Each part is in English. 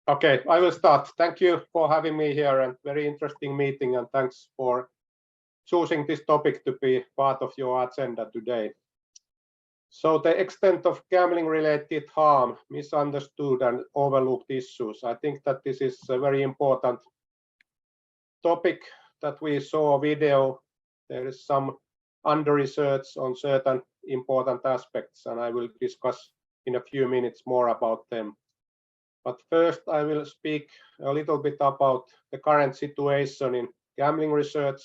Okay, I will start. Thank you for having me here, and very interesting meeting, and thanks for choosing this topic to be part of your agenda today. So the extent of gambling-related harm, misunderstood and overlooked issues. I think that this is a very important topic that we saw a video. There is some under-research on certain important aspects, and I will discuss in a few minutes more about them. But first, I will speak a little bit about the current situation in gambling research,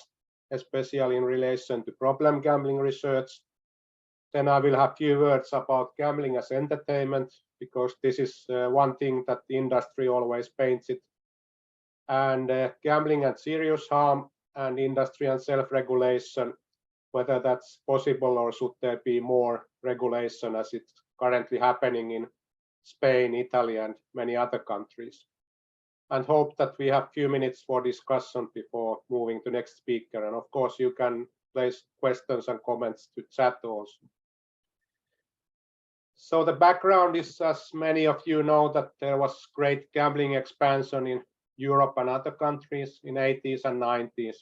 especially in relation to problem gambling research. Then I will have a few words about gambling as entertainment, because this is one thing that the industry always paints it. And gambling and serious harm, and industry and self-regulation, whether that's possible or should there be more regulation as it's currently happening in Spain, Italy, and many other countries. And hope that we have a few minutes for discussion before moving to next speaker. And of course, you can place questions and comments to chat also. So the background is, as many of you know, that there was great gambling expansion in Europe and other countries in 80s and 90s.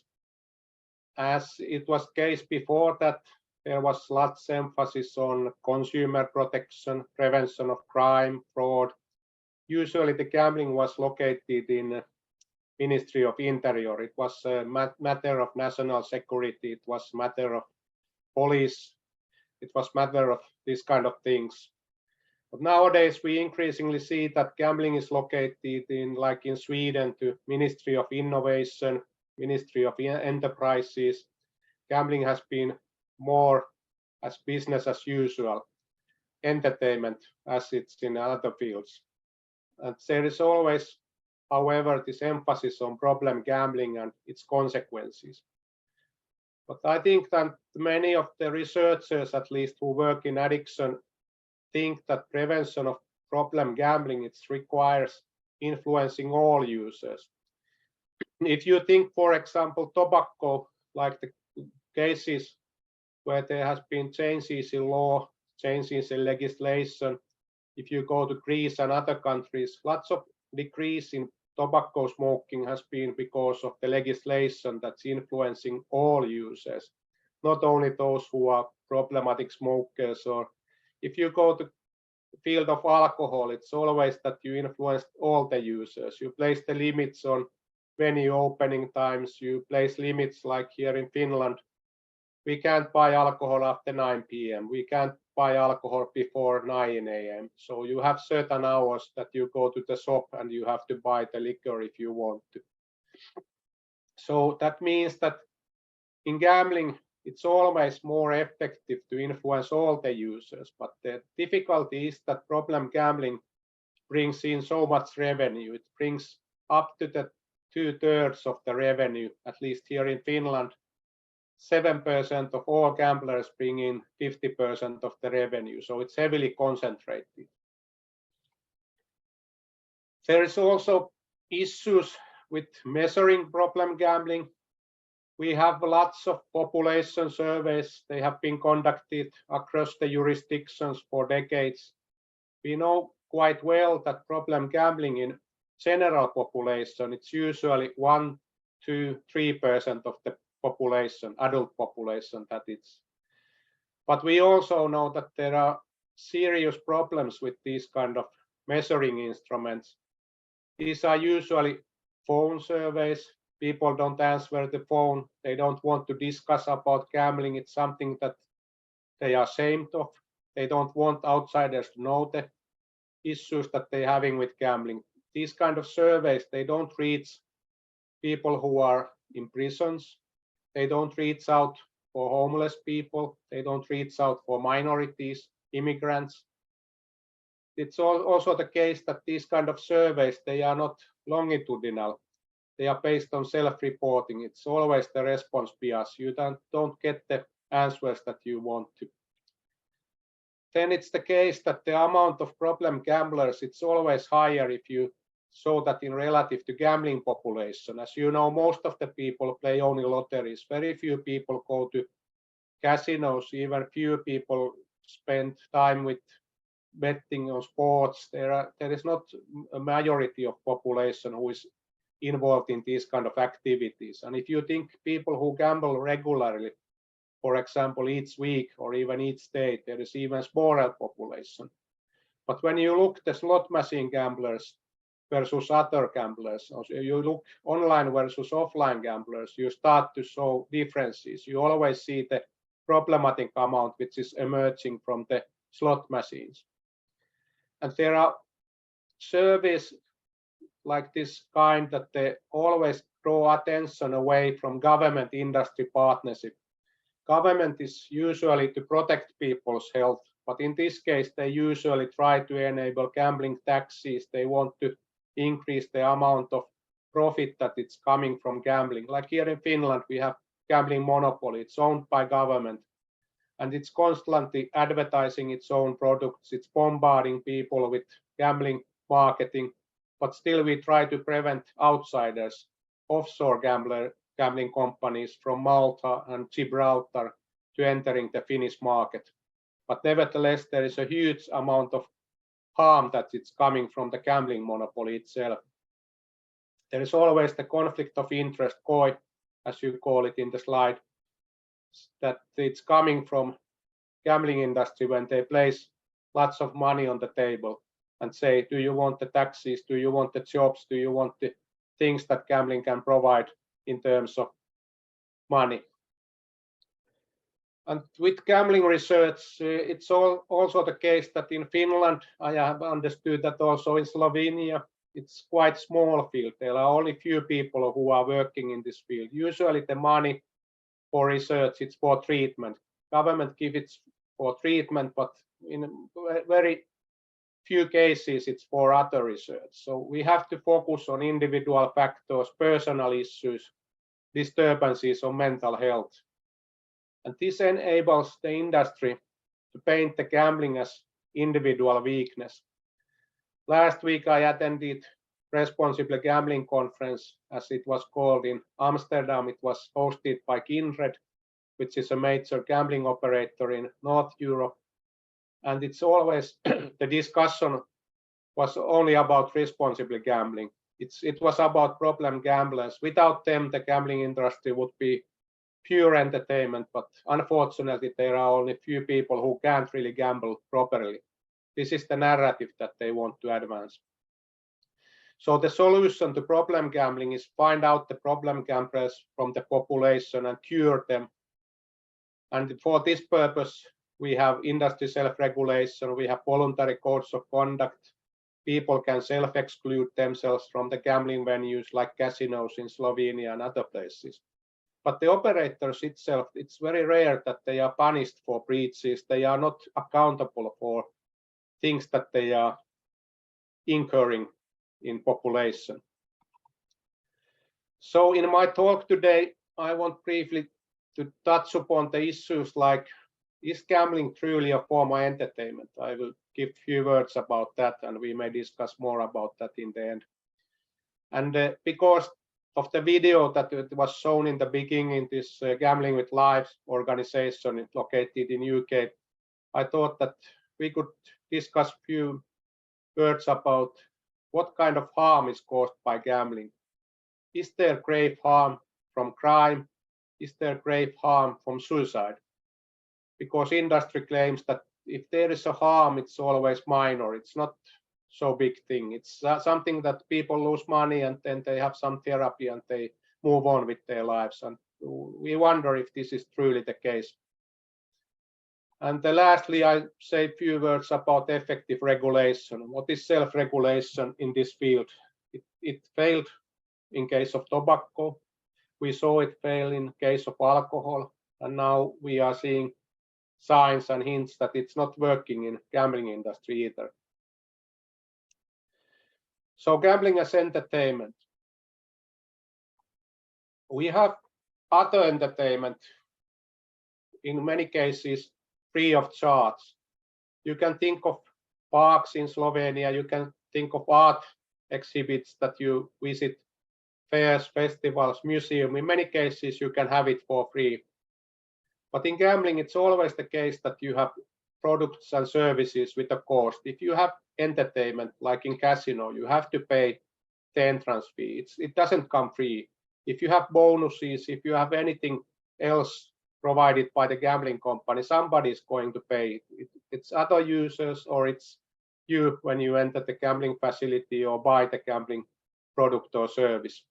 As it was case before that, there was lots of emphasis on consumer protection, prevention of crime, fraud. Usually the gambling was located in Ministry of Interior. It was a matter of national security. It was a matter of police. It was a matter of these kind of things. But nowadays we increasingly see that gambling is located in, like in Sweden, to Ministry of Innovation, Ministry of Enterprises. Gambling has been more as business as usual, entertainment as it's in other fields. And there is always, however, this emphasis on problem gambling and its consequences. But I think that many of the researchers, at least who work in addiction, think that prevention of problem gambling, it requires influencing all users. If you think, for example, tobacco, like the cases where there has been changes in law, changes in legislation. If you go to Greece and other countries, lots of decrease in tobacco smoking has been because of the legislation that's influencing all users, not only those who are problematic smokers. Or if you go to the field of alcohol, it's always that you influence all the users. You place the limits on venue opening times, you place limits like here in Finland. We can't buy alcohol after 9 p.m. We can't buy alcohol before 9 a.m. So you have certain hours that you go to the shop and you have to buy the liquor if you want to. So that means that in gambling, it's always more effective to influence all the users. But the difficulty is that problem gambling brings in so much revenue. It brings up to the 2/3 of the revenue, at least here in Finland. 7% of all gamblers bring in 50% of the revenue, so it's heavily concentrated. There is also issues with measuring problem gambling. We have lots of population surveys. They have been conducted across the jurisdictions for decades. We know quite well that problem gambling in general population, it's usually 1, 2, 3% of the population, adult population that it's. But we also know that there are serious problems with these kind of measuring instruments. These are usually phone surveys. People don't answer the phone. They don't want to discuss about gambling. It's something that they are ashamed of. They don't want outsiders to know the issues that they're having with gambling. These kind of surveys, they don't reach people who are in prisons. They don't reach out for homeless people. They don't reach out for minorities, immigrants. It's also the case that these kind of surveys, they are not longitudinal. They are based on self-reporting. It's always the response bias. You don't get the answers that you want to. Then it's the case that the amount of problem gamblers, it's always higher if you show that in relative to gambling population. As you know, most of the people play only lotteries. Very few people go to casinos. Even few people spend time with betting on sports. There is not a majority of population who is involved in these kind of activities. And if you think people who gamble regularly, for example, each week or even each day, there is even smaller population. But when you look the slot machine gamblers versus other gamblers, or you look online versus offline gamblers, you start to show differences. You always see the problematic amount which is emerging from the slot machines. And there are surveys like this kind that they always draw attention away from government industry partnership. Government is usually to protect people's health, but in this case they usually try to enable gambling taxes. They want to increase the amount of profit that it's coming from gambling. Like here in Finland, we have gambling monopoly. It's owned by government, and it's constantly advertising its own products. It's bombarding people with gambling marketing, but still we try to prevent outsiders, offshore gambling companies from Malta and Gibraltar to entering the Finnish market. But nevertheless, there is a huge amount of harm that it's coming from the gambling monopoly itself. There is always the conflict of interest, COI, as you call it in the slide, that it's coming from gambling industry when they place lots of money on the table and say, do you want the taxes, do you want the jobs, do you want the things that gambling can provide in terms of money. And with gambling research, it's also the case that in Finland, I have understood that also in Slovenia, it's quite small field. There are only few people who are working in this field. Usually the money for research, it's for treatment. Government gives it for treatment, but in very few cases, it's for other research. So we have to focus on individual factors, personal issues, disturbances of mental health. And this enables the industry to paint the gambling as individual weakness. Last week, I attended Responsible Gambling Conference, as it was called, in Amsterdam. It was hosted by Kindred, which is a major gambling operator in North Europe. And it's always, the discussion was only about responsible gambling. It was about problem gamblers. Without them, the gambling industry would be pure entertainment, but unfortunately, there are only few people who can't really gamble properly. This is the narrative that they want to advance. So the solution to problem gambling is find out the problem gamblers from the population and cure them. And for this purpose, we have industry self-regulation, we have voluntary codes of conduct. People can self-exclude themselves from the gambling venues like casinos in Slovenia and other places. But the operators itself, it's very rare that they are punished for breaches. They are not accountable for things that they are incurring in population. So in my talk today, I want briefly to touch upon the issues like, is gambling truly a form of entertainment? I will give a few words about that, and we may discuss more about that in the end. And because of the video that it was shown in the beginning, this Gambling with Lives organization located in UK, I thought that we could discuss a few words about what kind of harm is caused by gambling. Is there grave harm from crime? Is there grave harm from suicide? Because industry claims that if there is a harm, it's always minor. It's not so big thing. It's something that people lose money and then they have some therapy and they move on with their lives. And we wonder if this is truly the case. And lastly, I say a few words about effective regulation. What is self-regulation in this field? It failed in case of tobacco. We saw it fail in case of alcohol. And now we are seeing signs and hints that it's not working in gambling industry either. So gambling as entertainment. We have other entertainment, in many cases, free of charge. You can think of parks in Slovenia, you can think of art exhibits that you visit, fairs, festivals, museums. In many cases, you can have it for free. But in gambling, it's always the case that you have products and services with a cost. If you have entertainment, like in casino, you have to pay the entrance fee. It doesn't come free. If you have bonuses, if you have anything else provided by the gambling company, somebody is going to pay. It's other users, or it's you when you enter the gambling facility or buy the gambling product or service.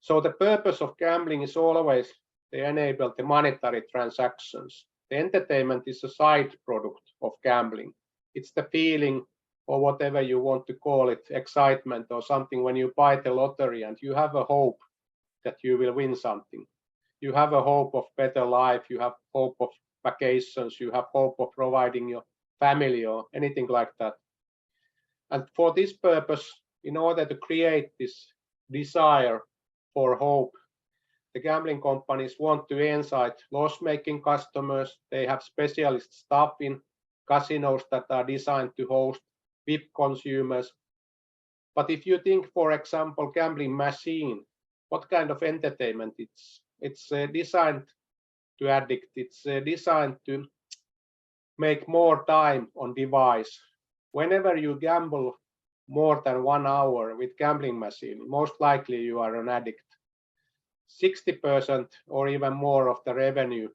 So the purpose of gambling is always to enable the monetary transactions. The entertainment is a side product of gambling. It's the feeling, or whatever you want to call it, excitement or something, when you buy the lottery and you have a hope that you will win something. You have a hope of better life, you have hope of vacations, you have hope of providing your family or anything like that. And for this purpose, in order to create this desire for hope, the gambling companies want to incite loss-making customers. They have specialist staff in casinos that are designed to host VIP consumers. But if you think, for example, gambling machine, what kind of entertainment it's designed to addict. It's designed to make more time on device. Whenever you gamble more than 1 hour with gambling machine, most likely you are an addict. 60% or even more of the revenue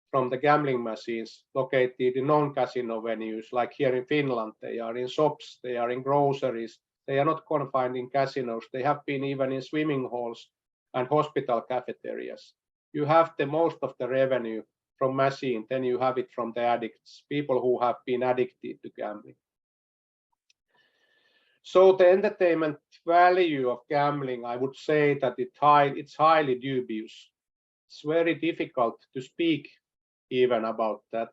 from the gambling machines located in non-casino venues, like here in Finland, they are in shops, they are in groceries, they are not confined in casinos, they have been even in swimming halls and hospital cafeterias. You have the most of the revenue from machine, then you have it from the addicts, people who have been addicted to gambling. So the entertainment value of gambling, I would say that it's highly dubious. It's very difficult to speak even about that.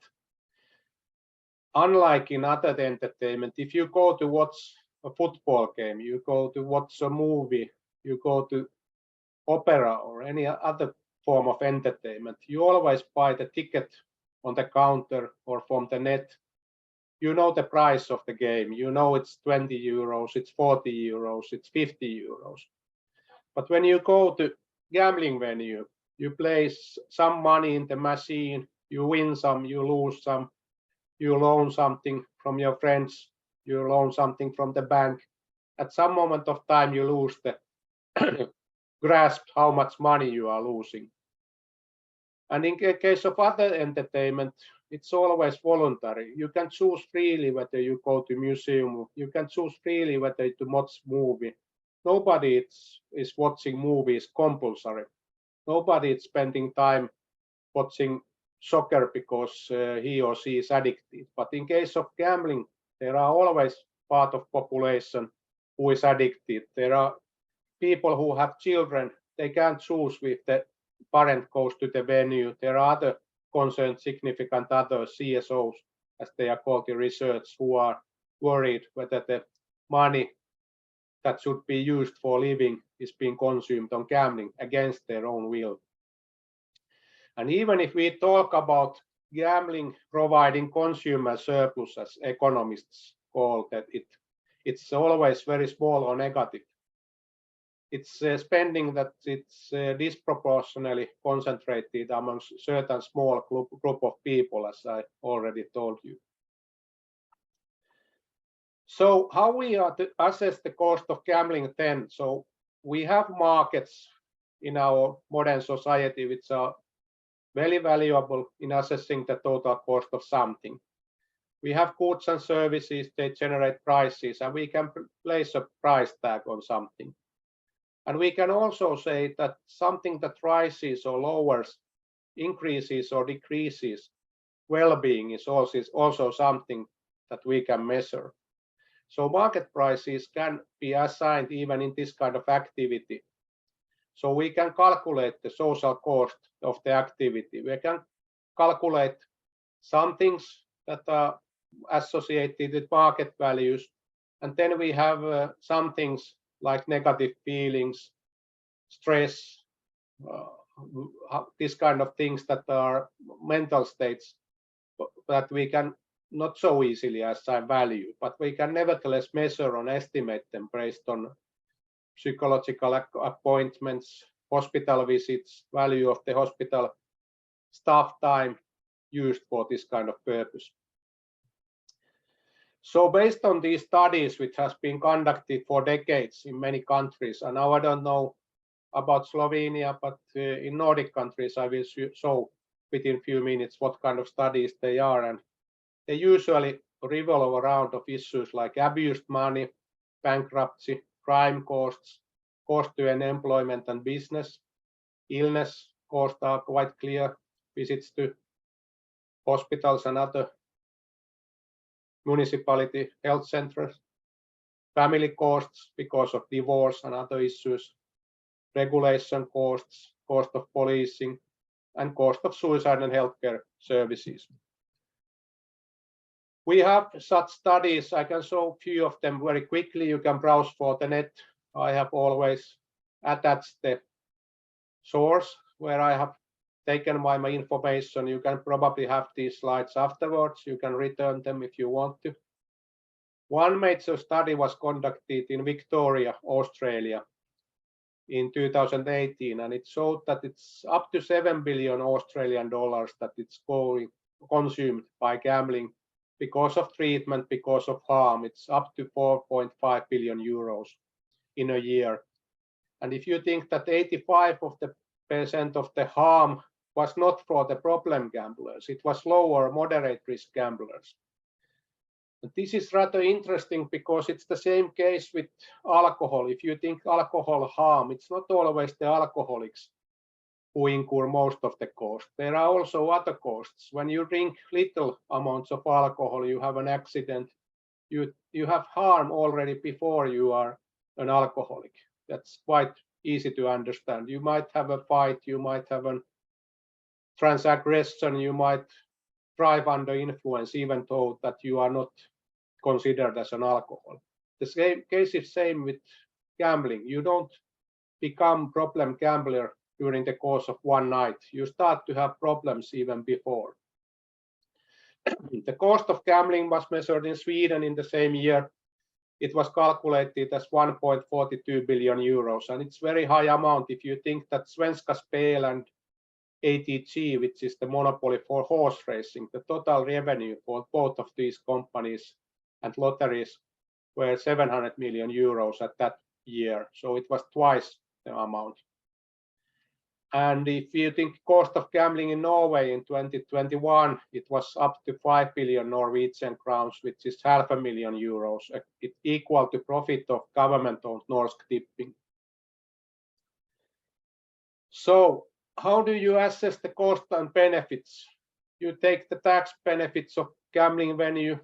Unlike in other entertainment, if you go to watch a football game, you go to watch a movie, you go to opera or any other form of entertainment, you always buy the ticket on the counter or from the net. You know the price of the game, you know it's 20 euros, it's 40 euros, it's 50 euros. But when you go to gambling venue, you place some money in the machine, you win some, you lose some, you loan something from your friends, you loan something from the bank. At some moment of time, you lose the grasp how much money you are losing. And in case of other entertainment, it's always voluntary. You can choose freely whether you go to museum. You can choose freely whether to watch movie. Nobody is watching movies compulsory. Nobody is spending time watching soccer because he or she is addicted. But in case of gambling, there are always part of population who is addicted. There are people who have children. They can't choose with the parent goes to the venue. There are other concerned significant other CSOs, as they are called in research, who are worried whether the money that should be used for living is being consumed on gambling against their own will. And even if we talk about gambling providing consumer surplus, as economists call that, it's always very small or negative. It's spending that it's disproportionately concentrated amongst certain small group of people, as I already told you. So how we are to assess the cost of gambling then? So we have markets in our modern society which are very valuable in assessing the total cost of something. We have goods and services, they generate prices, and we can place a price tag on something. And we can also say that something that rises or lowers, increases or decreases well-being is also something that we can measure. So market prices can be assigned even in this kind of activity. So we can calculate the social cost of the activity. We can calculate some things that are associated with market values. And then we have some things like negative feelings, stress, these kind of things that are mental states that we can not so easily assign value, but we can nevertheless measure and estimate them based on psychological appointments, hospital visits, value of the hospital staff time, used for this kind of purpose. So based on these studies, which has been conducted for decades in many countries, and now I don't know about Slovenia, but in Nordic countries, I will show within a few minutes what kind of studies they are. And they usually revolve around of issues like abused money, bankruptcy, crime costs, cost to unemployment and business, illness costs are quite clear, visits to hospitals and other municipality health centers, family costs because of divorce and other issues, regulation costs, cost of policing, and cost of suicide and healthcare services. We have such studies. I can show a few of them very quickly. You can browse for the net. I have always attached the source where I have taken my information. You can probably have these slides afterwards. You can return them if you want to. One major study was conducted in Victoria, Australia in 2018, and it showed that it's up to 7 billion Australian dollars that it's consumed by gambling because of treatment, because of harm. It's up to 4.5 billion euros in a year. And if you think that 85% of the harm was not for the problem gamblers, it was low or moderate risk gamblers. And this is rather interesting because it's the same case with alcohol. If you think alcohol harm, it's not always the alcoholics who incur most of the cost. There are also other costs. When you drink little amounts of alcohol, you have an accident, you have harm already before you are an alcoholic. That's quite easy to understand. You might have a fight, you might have a transaggression, you might drive under influence, even though that you are not considered as an alcohol. The same case is same with gambling. You don't become problem gambler during the course of one night. You start to have problems even before. The cost of gambling was measured in Sweden in the same year. It was calculated as 1.42 billion euros, and it's very high amount if you think that Svenska Spel and ATG, which is the monopoly for horse racing, the total revenue for both of these companies and lotteries were 700 million euros at that year. So it was twice the amount. And if you think cost of gambling in Norway in 2021, it was up to 5 billion Norwegian crowns, which is €500,000 euros. It equal to profit of government-owned Norsk Tipping. So how do you assess the cost and benefits? You take the tax benefits of gambling venue,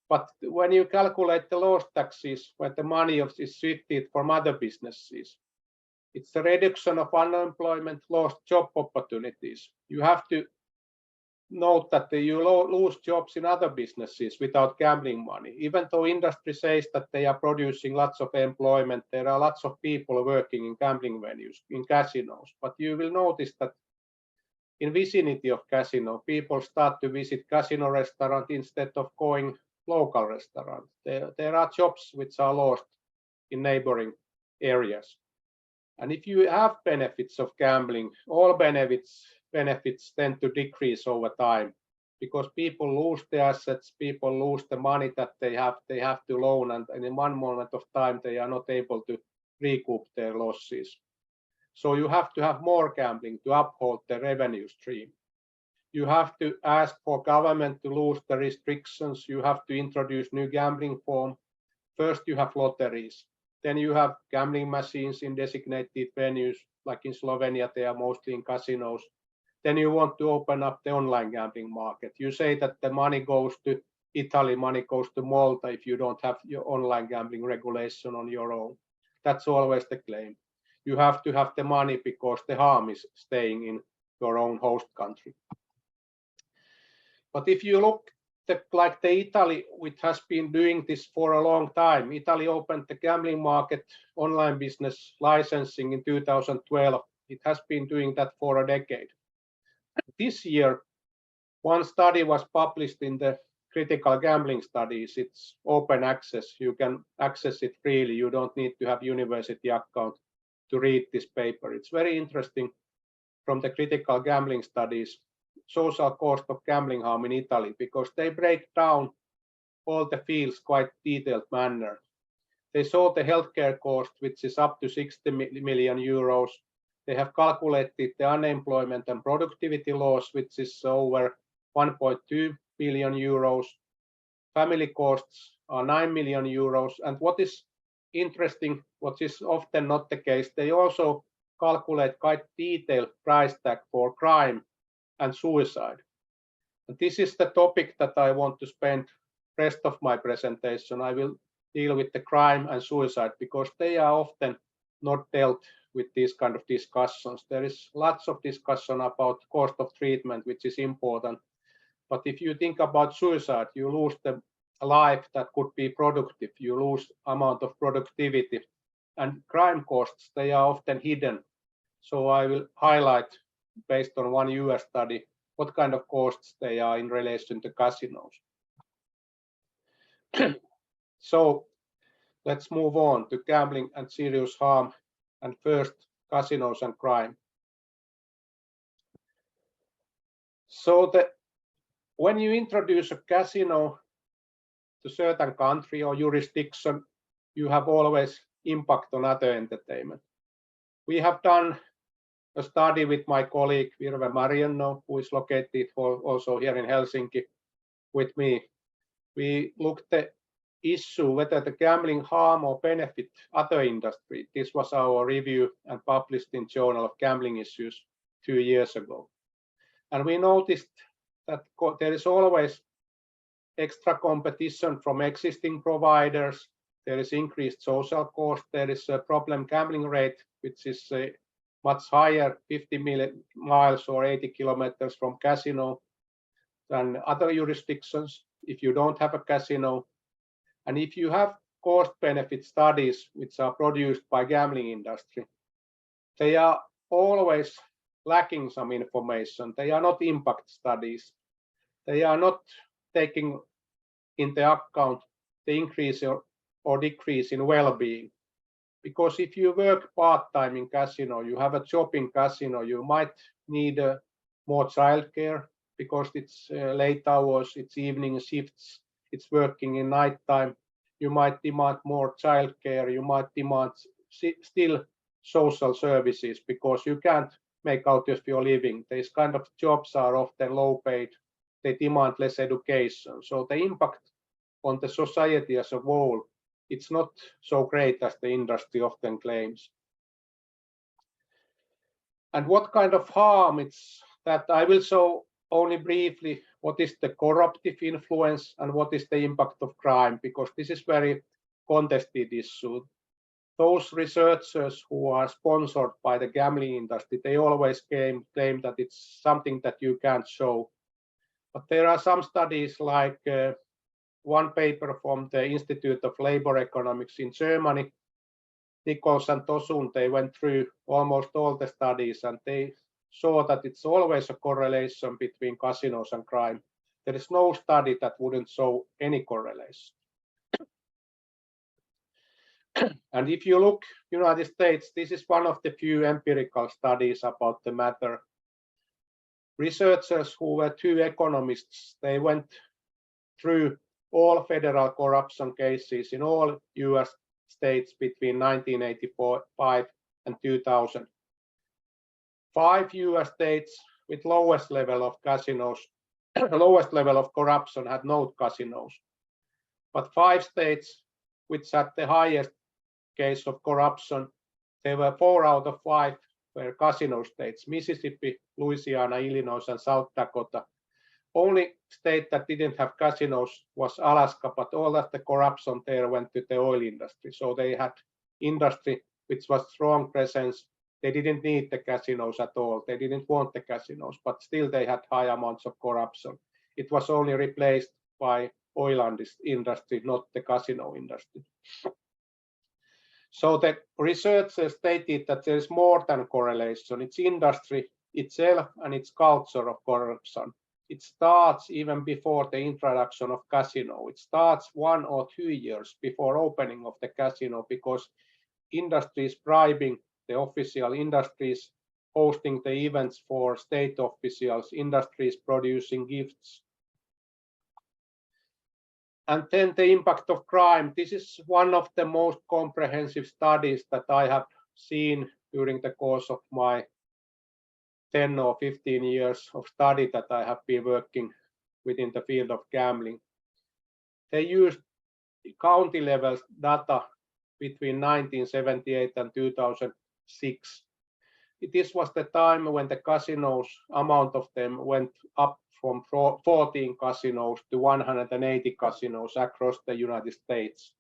but when you calculate the lost taxes, when the money is shifted from other businesses, it's the reduction of unemployment, lost job opportunities. You have to note that you lose jobs in other businesses without gambling money. Even though industry says that they are producing lots of employment, there are lots of people working in gambling venues, in casinos. But you will notice that in vicinity of casino, people start to visit casino restaurant instead of going local restaurant. There are jobs which are lost in neighboring areas. And if you have benefits of gambling, all benefits tend to decrease over time because people lose their assets, people lose the money that they have to loan, and in one moment of time they are not able to recoup their losses. So you have to have more gambling to uphold the revenue stream. You have to ask for government to lose the restrictions. You have to introduce new gambling form. First you have lotteries. Then you have gambling machines in designated venues, like in Slovenia, they are mostly in casinos. Then you want to open up the online gambling market. You say that the money goes to Italy, money goes to Malta if you don't have your online gambling regulation on your own. That's always the claim. You have to have the money because the harm is staying in your own host country. But if you look like the Italy, which has been doing this for a long time, Italy opened the gambling market online business licensing in 2012. It has been doing that for a decade. This year, one study was published in the critical gambling studies. It's open access. You can access it freely. You don't need to have university account to read this paper. It's very interesting from the critical gambling studies. social cost of gambling harm in Italy, because they break down all the fields quite detailed manner. They saw the healthcare cost, which is up to 60 million euros. They have calculated the unemployment and productivity loss, which is over 1.2 billion euros. Family costs are 9 million euros. And what is interesting, what is often not the case, they also calculate quite detailed price tag for crime and suicide. And this is the topic that I want to spend rest of my presentation. I will deal with the crime and suicide because they are often not dealt with these kind of discussions. There is lots of discussion about cost of treatment, which is important. But if you think about suicide, you lose the life that could be productive. You lose amount of productivity. And crime costs, they are often hidden. So I will highlight, based on one US study, what kind of costs they are in relation to casinos. So let's move on to gambling and serious harm, and first casinos and crime. So when you introduce a casino to certain country or jurisdiction, you have always impact on other entertainment. We have done a study with my colleague Virve Mariano, who is located also here in Helsinki with me. We looked at the issue whether the gambling harm or benefit other industry. This was our review and published in Journal of Gambling Issues 2 years ago. And we noticed that there is always extra competition from existing providers. There is increased social cost. There is a problem gambling rate, which is much higher, 50 miles or 80 kilometers from casino than other jurisdictions if you don't have a casino. And if you have cost benefit studies which are produced by gambling industry, they are always lacking some information. They are not impact studies. They are not taking into account the increase or decrease in well-being. Because if you work part-time in casino, you have a job in casino, you might need more childcare because it's late hours, it's evening shifts, it's working in night time. You might demand more childcare, you might demand still social services because you can't make out of your living. These kind of jobs are often low paid, they demand less education. So the impact on the society as a whole, it's not so great as the industry often claims. And what kind of harm it's that I will show only briefly what is the corruptive influence and what is the impact of crime, because this is very contested issue. Those researchers who are sponsored by the gambling industry, they always claim that it's something that you can't show. But there are some studies like one paper from the Institute of Labor Economics in Germany, Nikkos and Tosun, they went through almost all the studies and they saw that it's always a correlation between casinos and crime. There is no study that wouldn't show any correlation. And if you look United States, this is one of the few empirical studies about the matter. Researchers who were two economists, they went through all federal corruption cases in all US states between 1985 and 2000. 5 US states with lowest level of casinos, lowest level of corruption had no casinos. But 5 states which had the highest case of corruption, there were 4 out of 5 were casino states: Mississippi, Louisiana, Illinois, and South Dakota. Only state that didn't have casinos was Alaska, but all of the corruption there went to the oil industry. So they had industry which was strong presence. They didn't need the casinos at all. They didn't want the casinos, but still they had high amounts of corruption. It was only replaced by oil industry, not the casino industry. So the researchers stated that there is more than correlation. It's industry itself and its culture of corruption. It starts even before the introduction of casino. It starts 1 or 2 years before opening of the casino, because industry is bribing the official industries hosting the events for state officials, industries producing gifts. And then the impact of crime. This is one of the most comprehensive studies that I have seen during the course of my 10 or 15 years of study that I have been working within the field of gambling. They used county level data between 1978 and 2006. This was the time when the casinos, amount of them went up from 14 casinos to 180 casinos across the United States.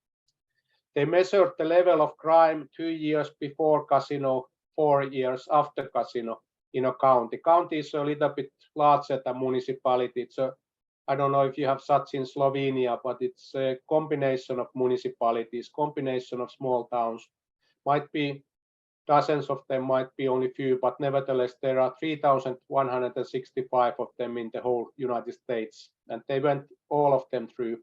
They measured the level of crime 2 years before casino, 4 years after casino in a county. County is a little bit larger than municipality. It's I don't know if you have such in Slovenia, but it's a combination of municipalities, combination of small towns. Might be dozens of them, might be only few, but nevertheless, there are 3,165 of them in the whole United States, and they went all of them through.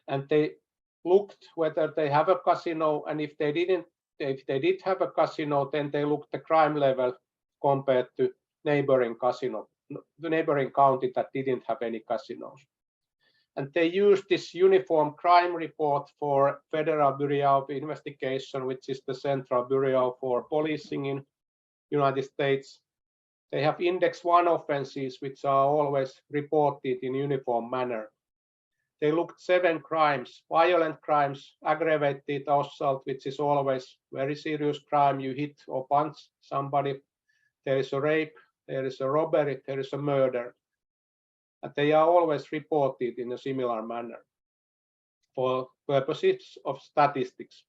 And they looked whether they have a casino, and if they did have a casino, then they looked the crime level compared to neighboring casino, the neighboring county that didn't have any casinos. And they used this uniform crime report for Federal Bureau of Investigation, which is the central bureau for policing in United States. They have index 1 offenses, which are always reported in uniform manner. They looked 7 crimes, violent crimes, aggravated assault, which is always very serious crime. You hit or punch somebody. There is a rape, there is a robbery, there is a murder. And they are always reported in a similar manner for purposes of statistics.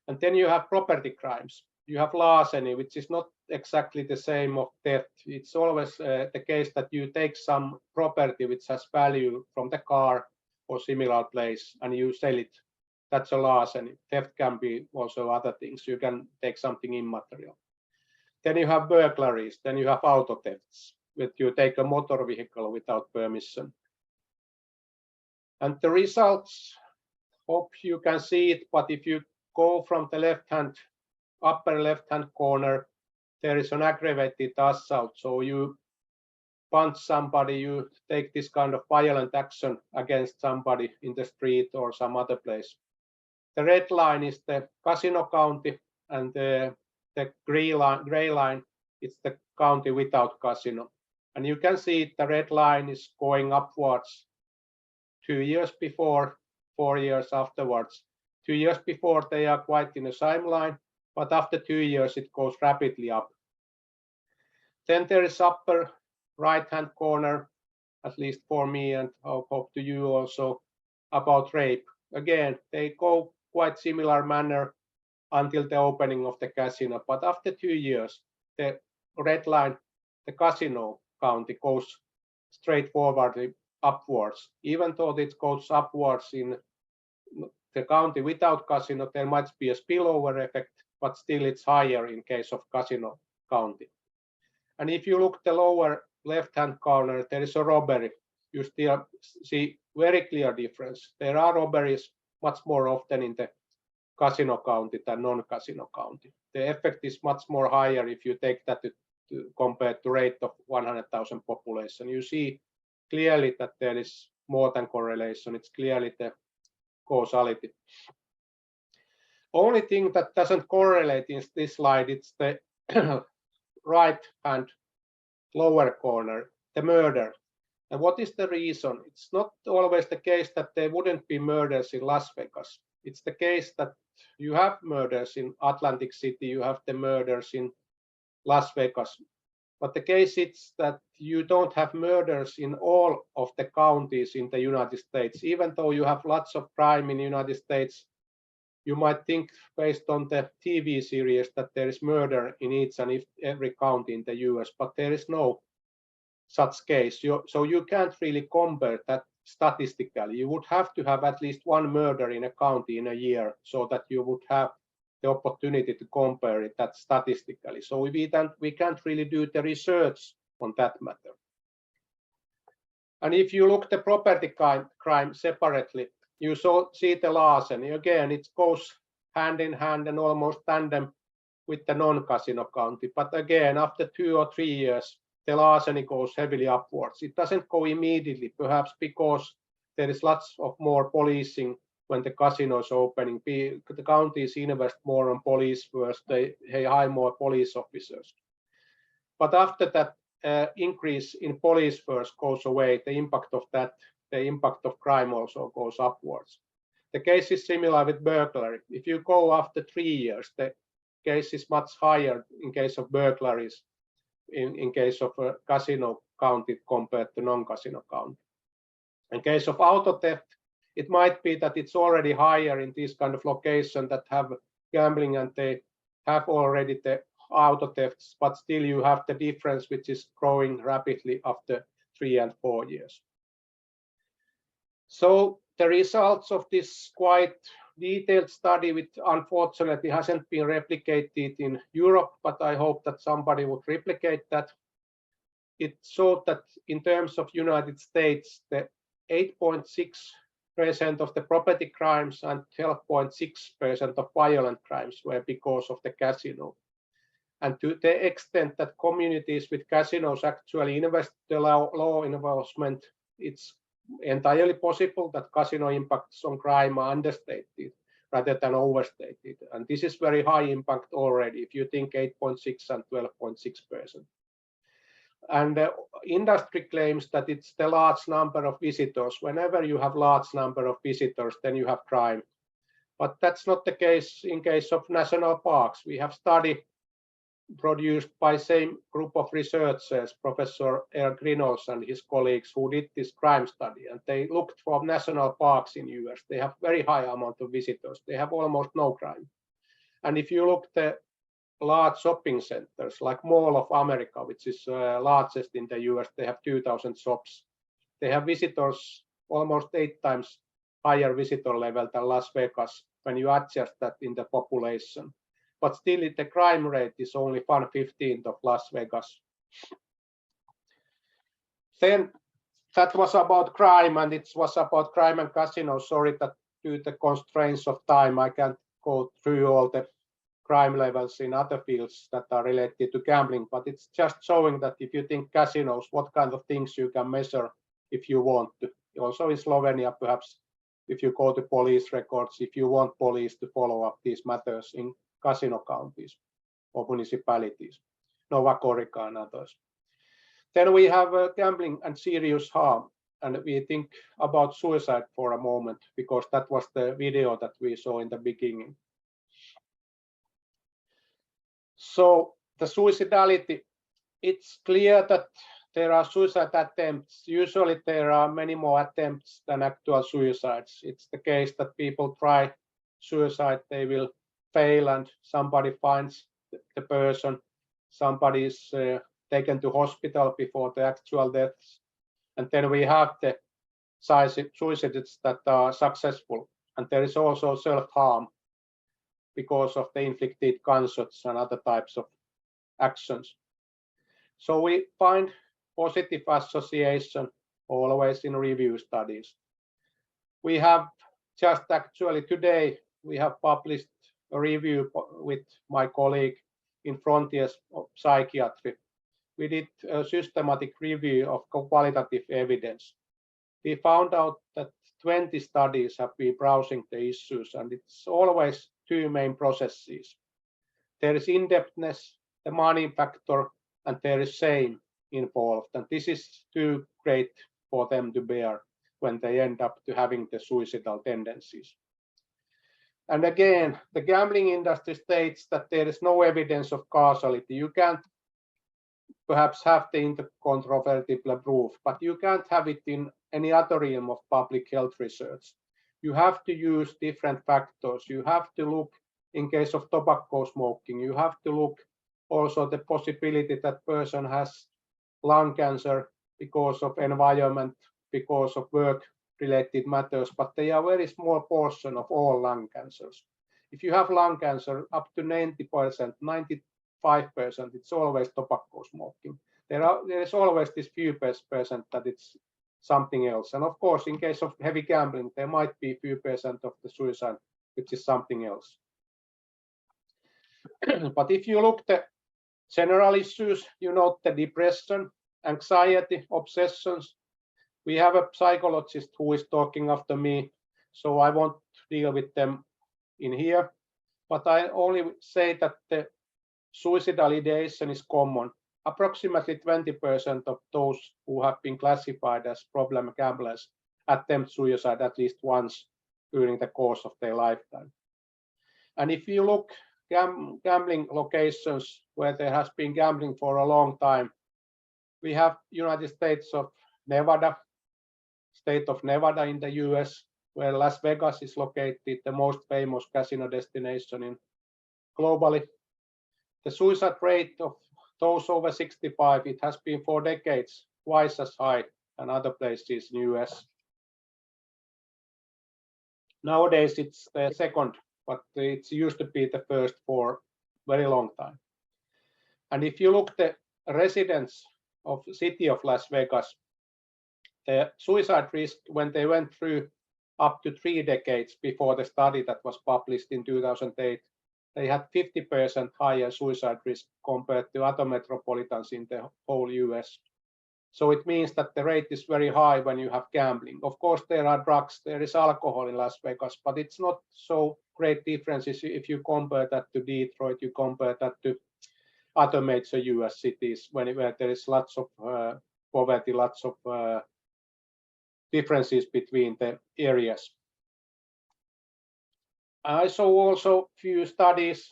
And then you have property crimes. You have larceny, which is not exactly the same of theft. It's always the case that you take some property which has value from the car or similar place and you sell it. That's a larceny. Theft can be also other things. You can take something immaterial. Then you have burglaries. Then you have auto thefts. You take a motor vehicle without permission. And the results, hope you can see it, but if you go from the upper left-hand corner, there is an aggravated assault. So you punch somebody, you take this kind of violent action against somebody in the street or some other place. The red line is the casino county, and the gray line is the county without casino. And you can see the red line is going upwards 2 years before, 4 years afterwards. 2 years before, they are quite in a same line, but after 2 years, it goes rapidly up. Then there is upper right-hand corner, at least for me, and I hope to you also, about rape. Again, they go quite similar manner until the opening of the casino. But after 2 years, the red line, the casino county, goes straightforwardly upwards. Even though it goes upwards in the county without casino, there might be a spillover effect, but still it's higher in case of casino county. And if you look at the lower left-hand corner, there is a robbery. You still see very clear difference. There are robberies much more often in the casino county than non-casino county. The effect is much more higher if you take that to compared to rate of 100,000 population. You see clearly that there is more than correlation. It's clearly the causality. Only thing that doesn't correlate in this slide, it's the right hand lower corner, the murder. And what is the reason? It's not always the case that there wouldn't be murders in Las Vegas. It's the case that you have murders in Atlantic City, you have the murders in Las Vegas. But the case is that you don't have murders in all of the counties in the United States. Even though you have lots of crime in the United States, you might think based on the TV series that there is murder in each and every county in the US, but there is no such case. So you can't really compare that statistically. You would have to have at least one murder in a county in a year so that you would have the opportunity to compare it that statistically. So we can't really do the research on that matter. And if you look at the property crime separately, you see the larceny. Again, it goes hand in hand and almost tandem with the non-casino county. But again, after 2 or 3 years, the larceny goes heavily upwards. It doesn't go immediately, perhaps because there is lots of more policing when the casino is opening. The counties invest more on police first, they hire more police officers. But after that increase in police first goes away, the impact of crime also goes upwards. The case is similar with burglary. If you go after 3 years, the case is much higher in case of burglaries, in case of a casino county compared to non-casino county. In case of auto theft, it might be that it's already higher in these kind of locations that have gambling and they have already the auto thefts, but still you have the difference which is growing rapidly after 3 and 4 years. So the results of this quite detailed study, which unfortunately hasn't been replicated in Europe, but I hope that somebody would replicate that. It showed that in terms of United States, the 8.6% of the property crimes and 12.6% of violent crimes were because of the casino. And to the extent that communities with casinos actually invest the law enforcement, it's entirely possible that casino impacts on crime are understated rather than overstated. And this is very high impact already, if you think 8.6 and 12.6%. And the industry claims that it's the large number of visitors. Whenever you have large number of visitors, then you have crime. But that's not the case in case of national parks. We have study produced by same group of researchers, Professor Eric Reynolds and his colleagues, who did this crime study, and they looked for national parks in US. They have very high amount of visitors. They have almost no crime. And if you look the large shopping centers like Mall of America, which is largest in the US, they have 2,000 shops. They have visitors almost 8 times higher visitor level than Las Vegas when you adjust that in the population. But still the crime rate is only 1/15 of Las Vegas. Then that was about crime, and it was about crime and casino. Sorry that due to the constraints of time, I can't go through all the crime levels in other fields that are related to gambling, but it's just showing that if you think casinos, what kind of things you can measure if you want to. Also in Slovenia, perhaps if you go to police records, if you want police to follow up these matters in casino counties or municipalities, Nova Gorica and others. Then we have gambling and serious harm, and we think about suicide for a moment, because that was the video that we saw in the beginning. So the suicidality, it's clear that there are suicide attempts. Usually there are many more attempts than actual suicides. It's the case that people try suicide, they will fail, and somebody finds the person, somebody is taken to hospital before the actual deaths. And then we have the suicides that are successful. And there is also self-harm because of the inflicted gunshots and other types of actions. So we find positive association always in review studies. We have just actually today, we have published a review with my colleague in Frontiers of Psychiatry. We did a systematic review of qualitative evidence. We found out that 20 studies have been browsing the issues, and it's always 2 main processes. There is in-depthness, the money factor, and there is shame involved. And this is too great for them to bear when they end up to having the suicidal tendencies. And again, the gambling industry states that there is no evidence of causality. You can't perhaps have the incontrovertible proof, but you can't have it in any other realm of public health research. You have to use different factors. You have to look, in case of tobacco smoking, you have to look also the possibility that person has lung cancer because of environment, because of work-related matters, but they are a very small portion of all lung cancers. If you have lung cancer, up to 90%, 95%, it's always tobacco smoking. There is always this few percent that it's something else. And of course, in case of heavy gambling, there might be few percent of the suicide, which is something else. But if you look the general issues, you note the depression, anxiety, obsessions. We have a psychologist who is talking after me, so I won't deal with them in here. But I only say that the suicidal ideation is common. Approximately 20% of those who have been classified as problem gamblers attempt suicide at least once during the course of their lifetime. And if you look gambling locations where there has been gambling for a long time, we have United States of Nevada, state of Nevada in the US, where Las Vegas is located, the most famous casino destination in globally. The suicide rate of those over 65, it has been for decades twice as high than other places in the US. Nowadays it's the second, but it used to be the first for a very long time. And if you look the residents of the city of Las Vegas, the suicide risk when they went through up to 3 decades before the study that was published in 2008, they had 50% higher suicide risk compared to other metropolitans in the whole US. So it means that the rate is very high when you have gambling. Of course, there are drugs, there is alcohol in Las Vegas, but it's not so great differences if you compare that to Detroit, you compare that to other major US cities where there is lots of poverty, lots of differences between the areas. I saw also few studies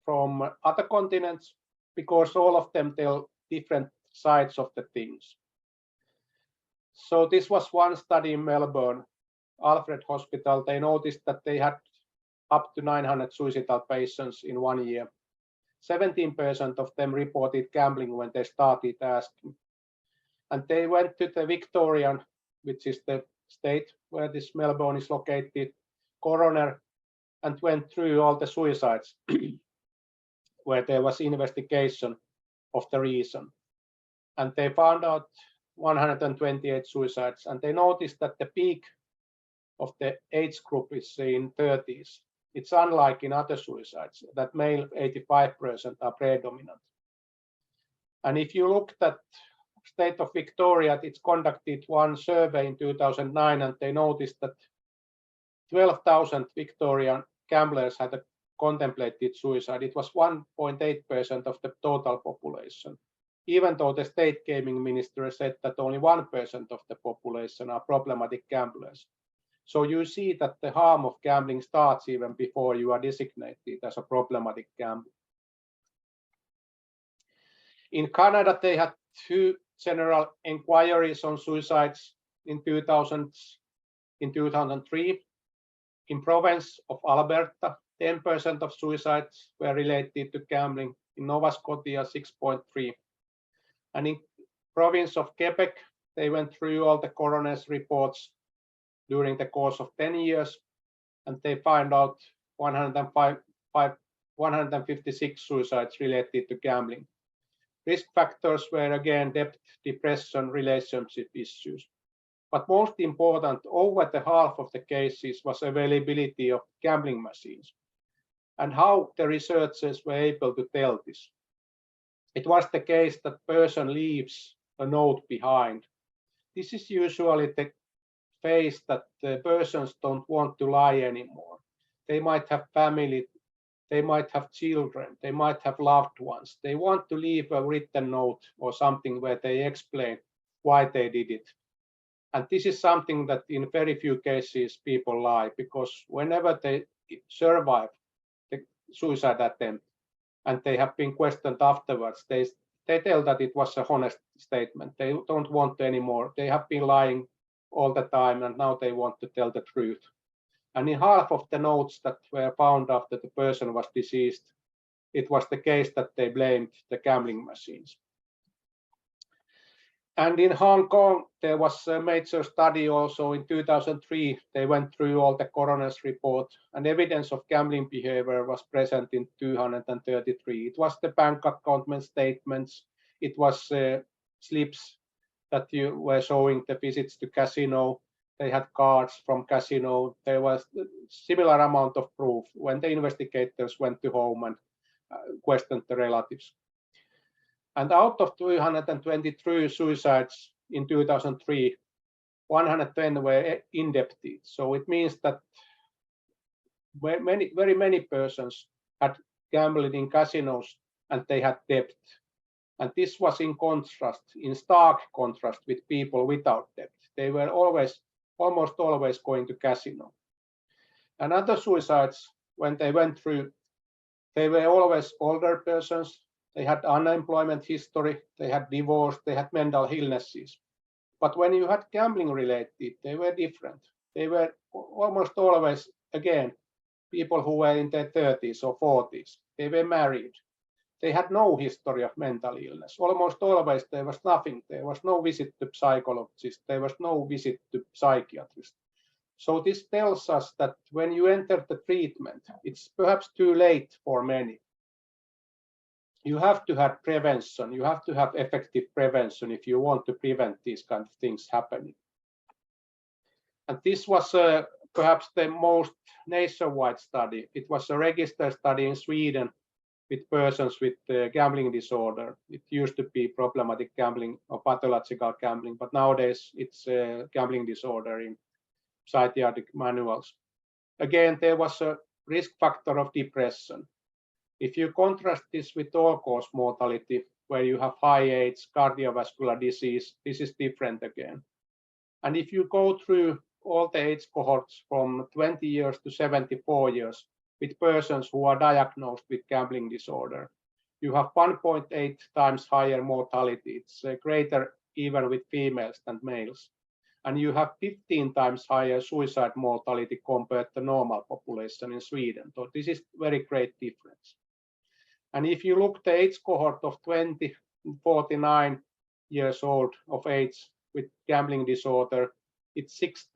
from other continents because all of them tell different sides of the things. So this was one study in Melbourne, Alfred Hospital. They noticed that they had up to 900 suicidal patients in 1 year. 17% of them reported gambling when they started asking. And they went to the Victorian, which is the state where this Melbourne is located, coroner, and went through all the suicides where there was investigation of the reason. And they found out 128 suicides, and they noticed that the peak of the age group is in 30s. It's unlike in other suicides, that male 85% are predominant. And if you look at state of Victoria, it's conducted one survey in 2009, and they noticed that 12,000 Victorian gamblers had contemplated suicide. It was 1.8% of the total population, even though the state gaming minister said that only 1% of the population are problematic gamblers. So you see that the harm of gambling starts even before you are designated as a problematic gambler. In Canada, they had 2 general inquiries on suicides in 2003. In province of Alberta, 10% of suicides were related to gambling. In Nova Scotia, 6.3. And in province of Quebec, they went through all the coroner's reports during the course of 10 years, and they found out 156 suicides related to gambling. Risk factors were again debt, depression, relationship issues. But most important, over the half of the cases was availability of gambling machines. And how the researchers were able to tell this. It was the case that person leaves a note behind. This is usually the phase that the persons don't want to lie anymore. They might have family, they might have children, they might have loved ones. They want to leave a written note or something where they explain why they did it. And this is something that in very few cases people lie, because whenever they survive the suicide attempt and they have been questioned afterwards, they tell that it was a honest statement. They don't want anymore. They have been lying all the time and now they want to tell the truth. And in half of the notes that were found after the person was deceased, it was the case that they blamed the gambling machines. And in Hong Kong, there was a major study also in 2003. They went through all the coroner's report, and evidence of gambling behavior was present in 233. It was the bank account statements, it was slips that you were showing the visits to casino. They had cards from casino. There was a similar amount of proof when the investigators went to home and questioned the relatives. And out of 223 suicides in 2003, 110 were indebted. So it means that very many persons had gambled in casinos and they had debt. And this was in stark contrast with people without debt. They were almost always going to casino. And other suicides, when they went through, they were always older persons. They had unemployment history, they had divorce, they had mental illnesses. But when you had gambling related, they were different. They were almost always, again, people who were in their 30s or 40s. They were married. They had no history of mental illness. Almost always there was nothing. There was no visit to psychologist. There was no visit to psychiatrist. So this tells us that when you enter the treatment, it's perhaps too late for many. You have to have prevention. You have to have effective prevention if you want to prevent these kind of things happening. And this was perhaps the most nationwide study. It was a registered study in Sweden with persons with gambling disorder. It used to be problematic gambling or pathological gambling, but nowadays it's gambling disorder in psychiatric manuals. Again, there was a risk factor of depression. If you contrast this with all-cause mortality, where you have high age, cardiovascular disease, this is different again. And if you go through all the age cohorts from 20 years to 74 years with persons who are diagnosed with gambling disorder, you have 1.8 times higher mortality. It's greater even with females than males. And you have 15 times higher suicide mortality compared to normal population in Sweden. So this is very great difference. And if you look the age cohort of 20 to 49 years old of age with gambling disorder, it's 6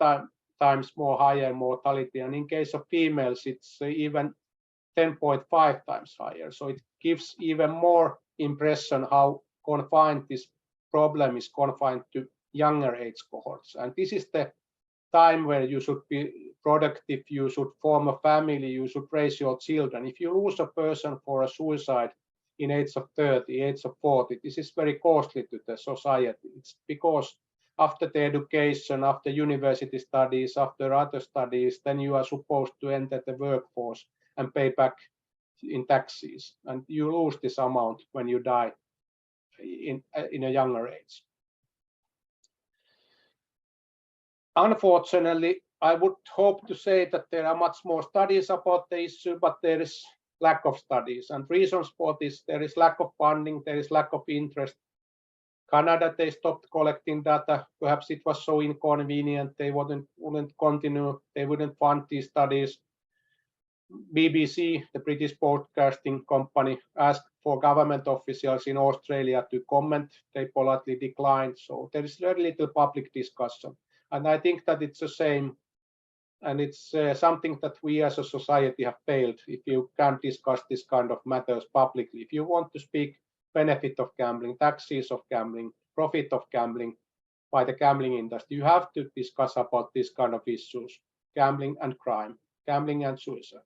times more higher mortality. And in case of females, it's even 10.5 times higher. So it gives even more impression how confined this problem is confined to younger age cohorts. And this is the time where you should be productive, you should form a family, you should raise your children. If you lose a person for a suicide in age of 30, age of 40, this is very costly to the society. It's because after the education, after university studies, after other studies, then you are supposed to enter the workforce and pay back in taxes. And you lose this amount when you die in a younger age. Unfortunately, I would hope to say that there are much more studies about the issue, but there is lack of studies. And reasons for this, there is lack of funding, there is lack of interest. Canada, they stopped collecting data. Perhaps it was so inconvenient, they wouldn't continue, they wouldn't fund these studies. BBC, the British broadcasting company, asked for government officials in Australia to comment. They politely declined. So there is very little public discussion. And I think that it's the same, and it's something that we as a society have failed if you can't discuss this kind of matters publicly. If you want to speak benefit of gambling, taxes of gambling, profit of gambling by the gambling industry, you have to discuss about this kind of issues, gambling and crime, gambling and suicide.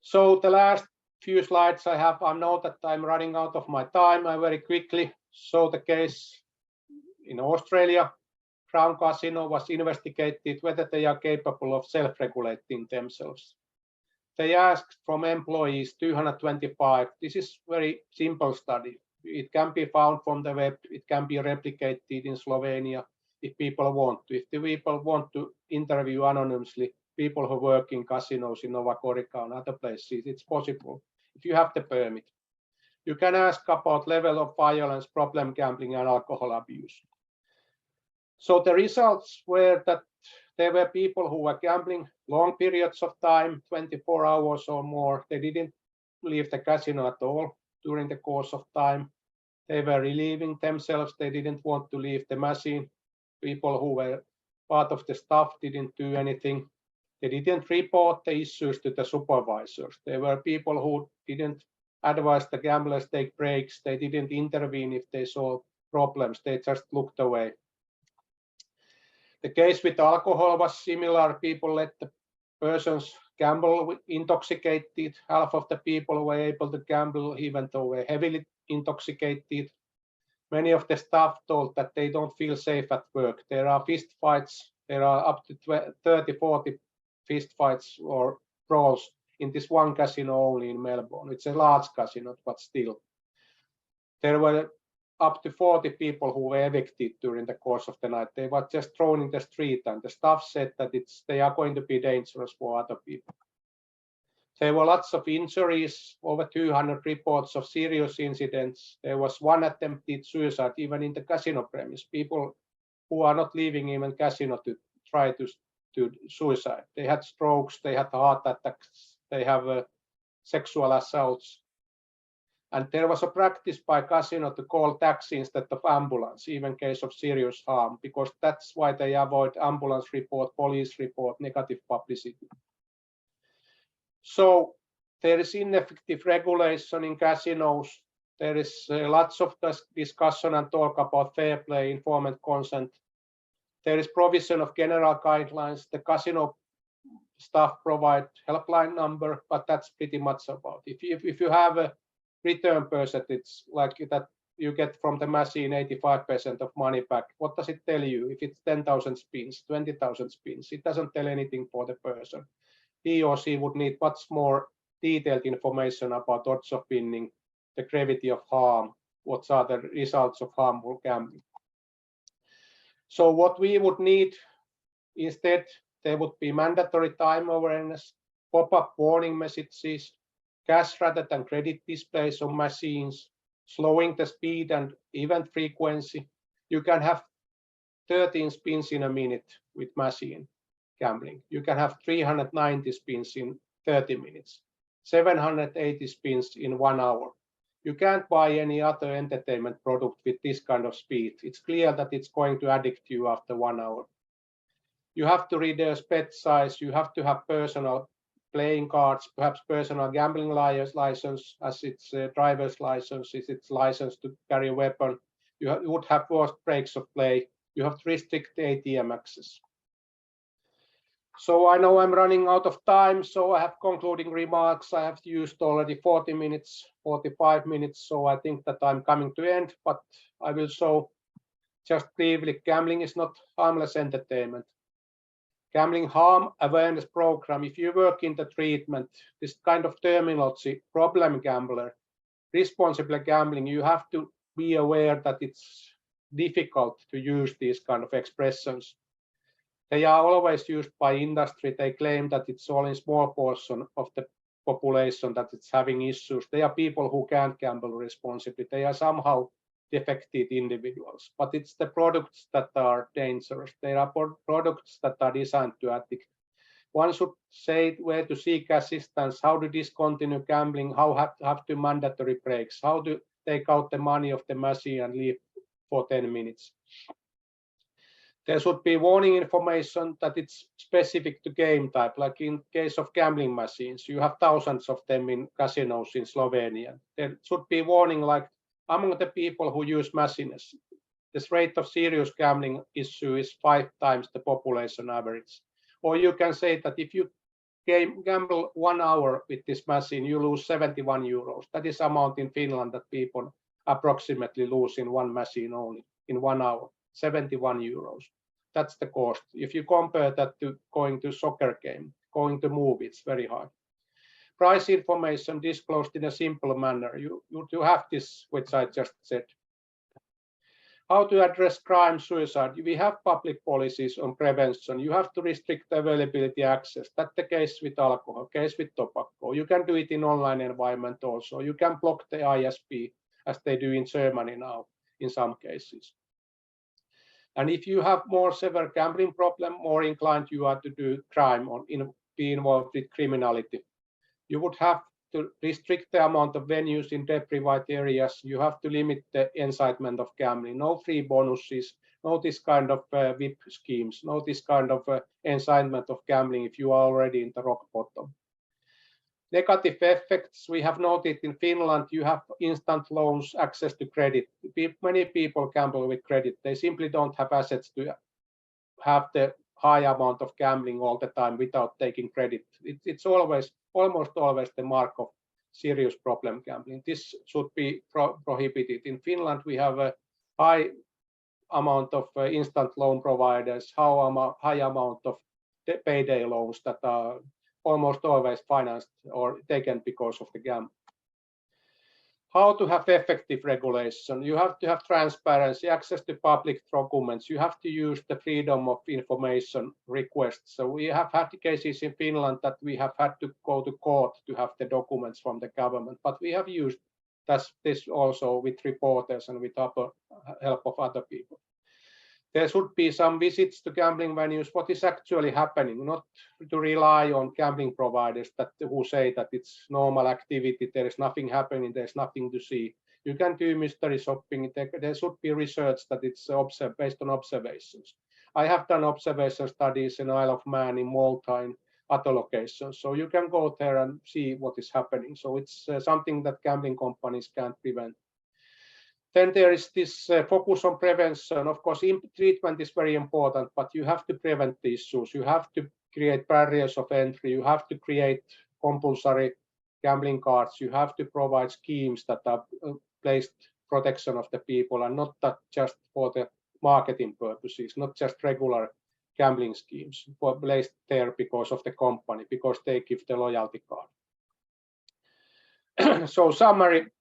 So the last few slides I have, I know that I'm running out of my time. I very quickly show the case in Australia. Crown Casino was investigated whether they are capable of self-regulating themselves. They asked from employees 225. This is very simple study. It can be found from the web. It can be replicated in Slovenia if people want to. If the people want to interview anonymously people who work in casinos in Nova Gorica and other places, it's possible if you have the permit. You can ask about level of violence, problem gambling, and alcohol abuse. So the results were that there were people who were gambling long periods of time, 24 hours or more. They didn't leave the casino at all during the course of time. They were relieving themselves. They didn't want to leave the machine. People who were part of the staff didn't do anything. They didn't report the issues to the supervisors. There were people who didn't advise the gamblers take breaks. They didn't intervene if they saw problems. They just looked away. The case with alcohol was similar. People let the persons gamble intoxicated. Half of the people were able to gamble even though they were heavily intoxicated. Many of the staff told that they don't feel safe at work. There are fist fights. There are up to 30, 40 fist fights or brawls in this one casino only in Melbourne. It's a large casino, but still. There were up to 40 people who were evicted during the course of the night. They were just thrown in the street, and the staff said that they are going to be dangerous for other people. There were lots of injuries, over 200 reports of serious incidents. There was one attempted suicide even in the casino premise. People who are not leaving even casino to try to suicide. They had strokes, they had heart attacks, they have sexual assaults. And there was a practice by casino to call taxi instead of ambulance, even in case of serious harm, because that's why they avoid ambulance report, police report, negative publicity. So there is ineffective regulation in casinos. There is lots of discussion and talk about fair play, informed consent. There is provision of general guidelines. The casino staff provide helpline number, but that's pretty much about it. If you have a return percentage like that you get from the machine 85% of money back, what does it tell you? If it's 10,000 spins, 20,000 spins, it doesn't tell anything for the person. He or she would need much more detailed information about odds of winning, the gravity of harm, what are the results of harmful gambling. So what we would need instead, there would be mandatory time awareness, pop-up warning messages, cash rather than credit displays on machines, slowing the speed and event frequency. You can have 13 spins in a minute with machine gambling. You can have 390 spins in 30 minutes, 780 spins in 1 hour. You can't buy any other entertainment product with this kind of speed. It's clear that it's going to addict you after 1 hour. You have to reduce bet size. You have to have personal playing cards, perhaps personal gambling license, as its driver's license, is its license to carry a weapon. You would have worse breaks of play. You have to restrict the ATM access. So I know I'm running out of time, so I have concluding remarks. I have used already 40 minutes, 45 minutes, so I think that I'm coming to end, but I will show just briefly, gambling is not harmless entertainment. Gambling harm awareness program, if you work in the treatment, this kind of terminology, problem gambler, responsible gambling, you have to be aware that it's difficult to use these kind of expressions. They are always used by industry. They claim that it's only a small portion of the population that it's having issues. They are people who can't gamble responsibly. They are somehow defected individuals, but it's the products that are dangerous. There are products that are designed to addict. One should say where to seek assistance, how to discontinue gambling, how have to mandatory breaks, how to take out the money of the machine and leave for 10 minutes. There should be warning information that it's specific to game type, like in case of gambling machines. You have thousands of them in casinos in Slovenia. There should be warning like among the people who use machines, this rate of serious gambling issue is 5 times the population average. Or you can say that if you gamble 1 hour with this machine, you lose 71 euros. That is amount in Finland that people approximately lose in one machine only in 1 hour, 71 euros. That's the cost. If you compare that to going to soccer game, going to movie, it's very hard. Price information disclosed in a simple manner. You have this, which I just said. How to address crime, suicide. We have public policies on prevention. You have to restrict the availability access. That's the case with alcohol, case with tobacco. You can do it in online environment also. You can block the ISP, as they do in Germany now, in some cases. And if you have more severe gambling problem, more inclined you are to do crime or be involved with criminality. You would have to restrict the amount of venues in deprived areas. You have to limit the incitement of gambling. No free bonuses, no this kind of VIP schemes, no this kind of incitement of gambling if you are already in the rock bottom. Negative effects we have noted in Finland. You have instant loans, access to credit. Many people gamble with credit. They simply don't have assets to have the high amount of gambling all the time without taking credit. It's almost always the mark of serious problem gambling. This should be prohibited. In Finland, we have a high amount of instant loan providers, high amount of payday loans that are almost always financed or taken because of the gambling. How to have effective regulation? You have to have transparency, access to public documents. You have to use the freedom of information requests. So we have had cases in Finland that we have had to go to court to have the documents from the government, but we have used this also with reporters and with help of other people. There should be some visits to gambling venues, what is actually happening, not to rely on gambling providers who say that it's normal activity, there is nothing happening, there's nothing to see. You can do mystery shopping, there should be research that it's based on observations. I have done observation studies in Isle of Man, in Malta, in other locations, so you can go there and see what is happening. So it's something that gambling companies can't prevent. Then there is this focus on prevention. Of course, treatment is very important, but you have to prevent the issues. You have to create barriers of entry. You have to create compulsory gambling cards. You have to provide schemes that are placed protection of the people and not that just for the marketing purposes, not just regular gambling schemes placed there because of the company, because they give the loyalty card. So summary.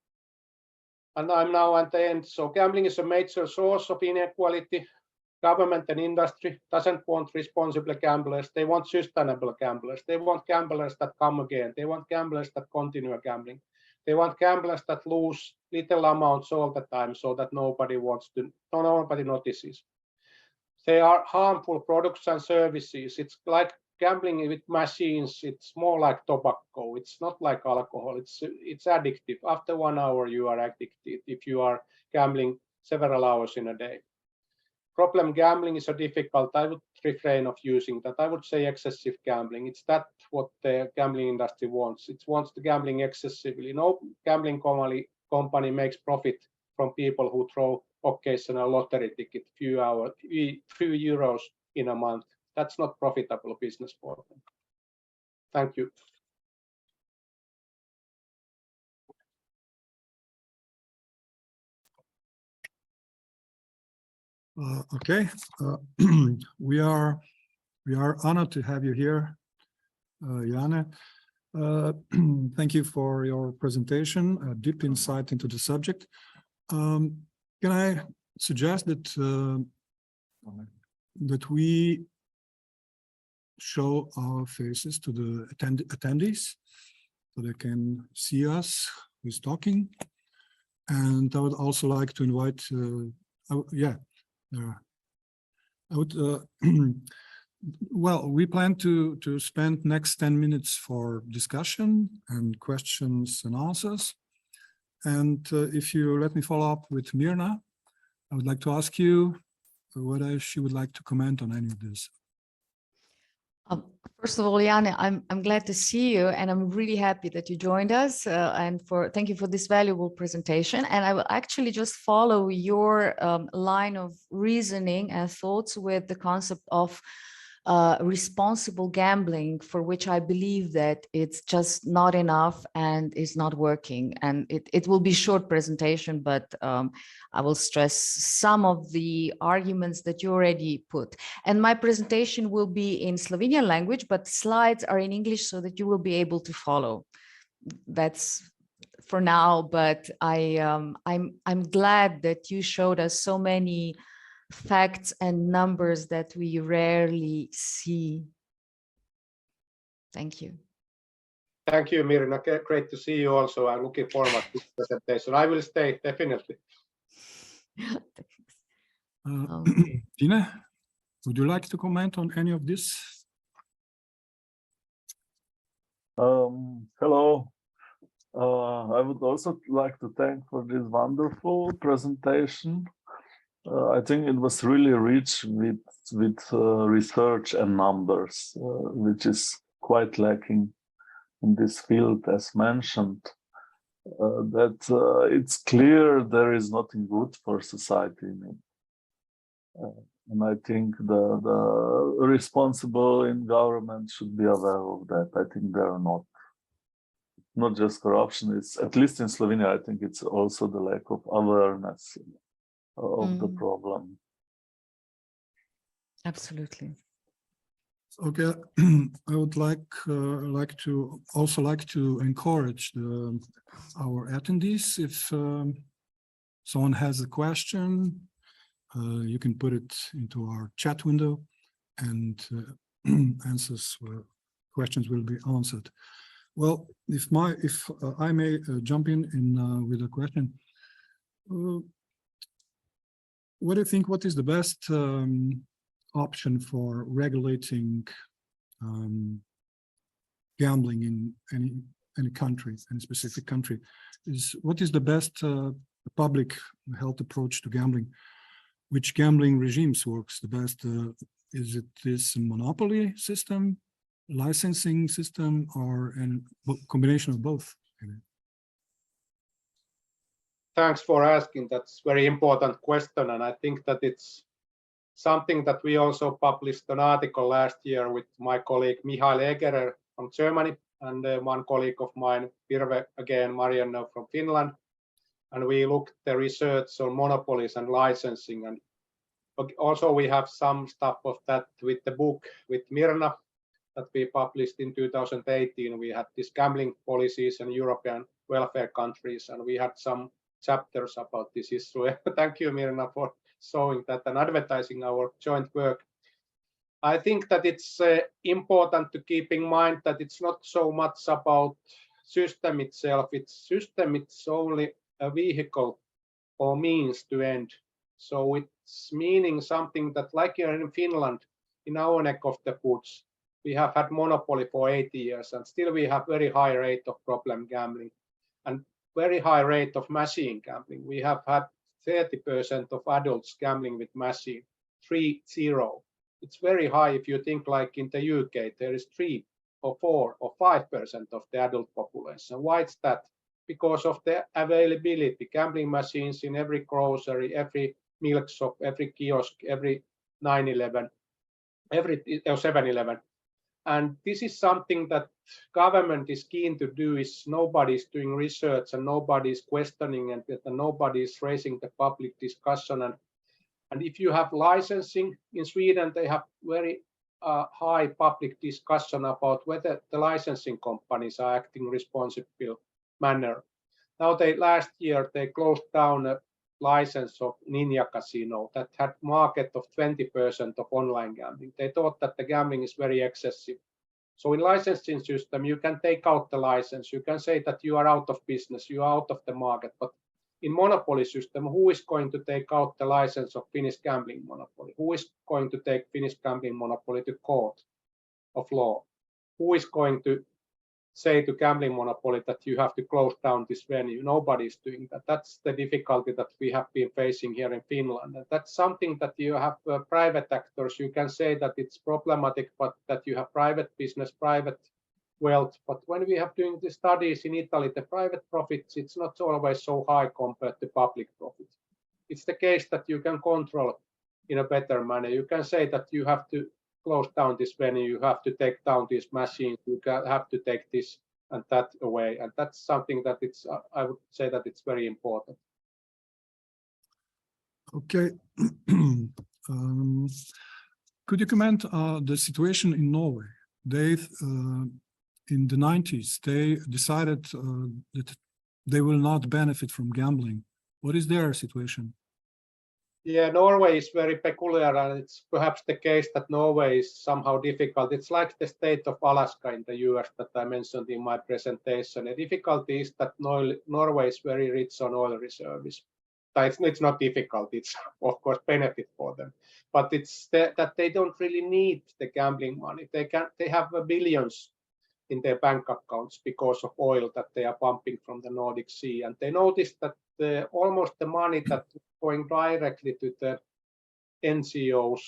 And I'm now at the end. So gambling is a major source of inequality. Government and industry doesn't want responsible gamblers. They want sustainable gamblers. They want gamblers that come again. They want gamblers that continue gambling. They want gamblers that lose little amounts all the time so that nobody notices. They are harmful products and services. It's like gambling with machines. It's more like tobacco. It's not like alcohol. It's addictive. After 1 hour, you are addicted if you are gambling several hours in a day. Problem gambling is so difficult. I would refrain of using that. I would say excessive gambling. It's that what the gambling industry wants. It wants the gambling excessively. No gambling company makes profit from people who throw occasional lottery ticket, few euros in a month. That's not profitable business for them. Thank you. Okay, we are honored to have you here, Janne. Thank you for your presentation, a deep insight into the subject. Can I suggest that we show our faces to the attendees so they can see us who's talking? And I would also like to invite, I would, well, we plan to spend next 10 minutes for discussion and questions and answers. And if you let me follow up with Mirna, I would like to ask you whether she would like to comment on any of this. First of all, Janne, I'm glad to see you, and I'm really happy that you joined us. Thank you for this valuable presentation. And I will actually just follow your line of reasoning and thoughts with the concept of responsible gambling, for which I believe that it's just not enough and is not working. And it will be short presentation, but I will stress some of the arguments that you already put. And my presentation will be in Slovenian language, but slides are in English so that you will be able to follow. That's for now, but I'm glad that you showed us so many facts and numbers that we rarely see. Thank you. Thank you, Mirna. Great to see you also. I'm looking forward to this presentation. I will stay, definitely. Janne, would you like to comment on any of this? Hello. I would also like to thank for this wonderful presentation. I think it was really rich with research and numbers, which is quite lacking in this field, as mentioned. That it's clear there is nothing good for society in it. And I think the responsible in government should be aware of that. I think they are not just corruption. It's, at least in Slovenia, I think it's also the lack of awareness of the problem. Absolutely. Okay, I would like to encourage our attendees. If someone has a question, you can put it into our chat window, and questions will be answered. Well, if I may jump in with a question, what do you think? What is the best option for regulating gambling in any country, any specific country? What is the best public health approach to gambling? Which gambling regimes works the best? Is it this monopoly system, licensing system, or a combination of both? Thanks for asking. That's a very important question, and I think that it's something that we also published an article last year with my colleague Michael Egerer from Germany and one colleague of mine, Virve, again, Marianne from Finland. And we looked at the research on monopolies and licensing. And also we have some stuff of that with the book with Mirna that we published in 2018. We had these gambling policies in European welfare countries, and we had some chapters about this issue. Thank you, Mirna, for showing that and advertising our joint work. I think that it's important to keep in mind that it's not so much about system itself. It's only a vehicle or means to end. So it's meaning something that, like here in Finland, in our neck of the woods, we have had monopoly for 80 years, and still we have very high rate of problem gambling and very high rate of machine gambling. We have had 30% of adults gambling with machine, 30. It's very high if you think like in the UK, there is 3 or 4 or 5% of the adult population. Why is that? Because of the availability, gambling machines in every grocery, every milk shop, every kiosk, every 9-11, every 7-Eleven. And this is something that government is keen to do. Is nobody's doing research and nobody's questioning and nobody's raising the public discussion. And if you have licensing in Sweden, they have very high public discussion about whether the licensing companies are acting responsible manner. Now last year they closed down a license of Ninja Casino that had market of 20% of online gambling. They thought that the gambling is very excessive. So in licensing system, you can take out the license. You can say that you are out of business, you are out of the market. But in monopoly system, who is going to take out the license of Finnish gambling monopoly? Who is going to take Finnish gambling monopoly to court of law? Who is going to say to gambling monopoly that you have to close down this venue? Nobody's doing that. That's the difficulty that we have been facing here in Finland. And that's something that you have private actors. You can say that it's problematic, but that you have private business, private wealth. But when we have doing the studies in Italy, the private profits, it's not always so high compared to public profit. It's the case that you can control in a better manner. You can say that you have to close down this venue, you have to take down these machines, you have to take this and that away. And that's something that it's, I would say that it's very important. Okay. Could you comment the situation in Norway? They, in the 90s, they decided that they will not benefit from gambling. What is their situation? Yeah, Norway is very peculiar, and it's perhaps the case that Norway is somehow difficult. It's like the state of Alaska in the US that I mentioned in my presentation. The difficulty is that Norway is very rich on oil reserves. It's not difficult, it's of course benefit for them, but it's that they don't really need the gambling money. They have billions in their bank accounts because of oil that they are pumping from the Nordic Sea, and they noticed that almost the money that going directly to the NGOs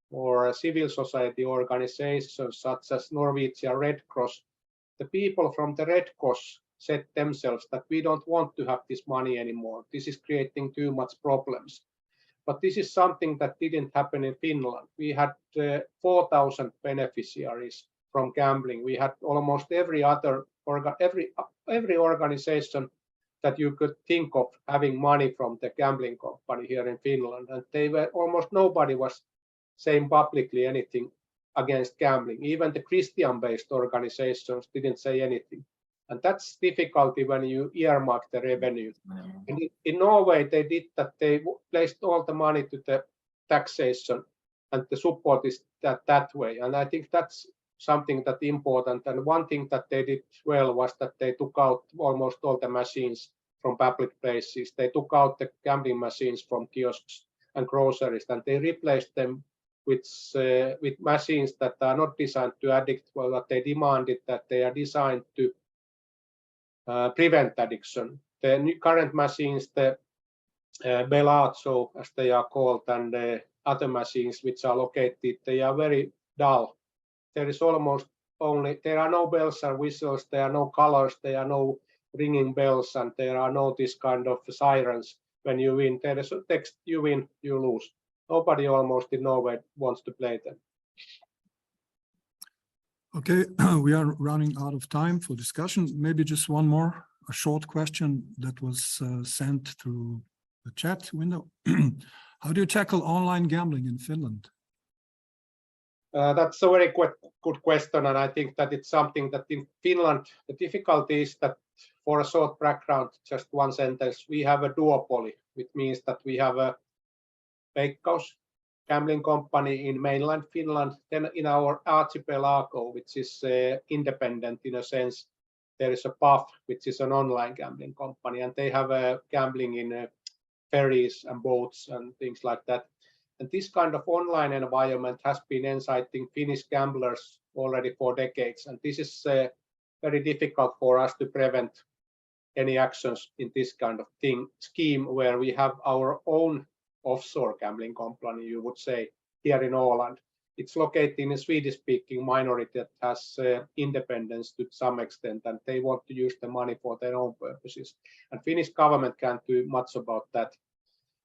or civil society organizations such as Norwegian Red Cross, the people from the Red Cross said themselves that we don't want to have this money anymore. This is creating too much problems. But this is something that didn't happen in Finland. We had 4,000 beneficiaries from gambling. We had almost every organization that you could think of having money from the gambling company here in Finland, and almost nobody was saying publicly anything against gambling. Even the Christian-based organizations didn't say anything, and that's difficulty when you earmark the revenue. And in Norway, they did that. They placed all the money to the taxation, and the support is that way. And I think that's something that's important. And one thing that they did well was that they took out almost all the machines from public places. They took out the gambling machines from kiosks and groceries, and they replaced them with machines that are not designed to addict, well, that they demanded that they are designed to prevent addiction. The new current machines, the Bellagio, as they are called, and the other machines which are located, they are very dull. There is almost there are no bells and whistles, there are no colors, there are no ringing bells, and there are no this kind of sirens when you win. There is a text, you win, you lose. Nobody almost in Norway wants to play them. Okay, we are running out of time for discussion. Maybe just one more, a short question that was sent through the chat window. How do you tackle online gambling in Finland? That's a very good question, and I think that it's something that in Finland, the difficulty is that, for a short background, just one sentence, we have a duopoly, which means that we have a Veikkaus gambling company in mainland Finland. Then in our archipelago, which is independent in a sense, there is a PAF, which is an online gambling company, and they have gambling in ferries and boats and things like that. And this kind of online environment has been inciting Finnish gamblers already for decades, and this is very difficult for us to prevent any actions in this kind of scheme where we have our own offshore gambling company, you would say, here in Åland. It's located in a Swedish-speaking minority that has independence to some extent, and they want to use the money for their own purposes. And Finnish government can't do much about that.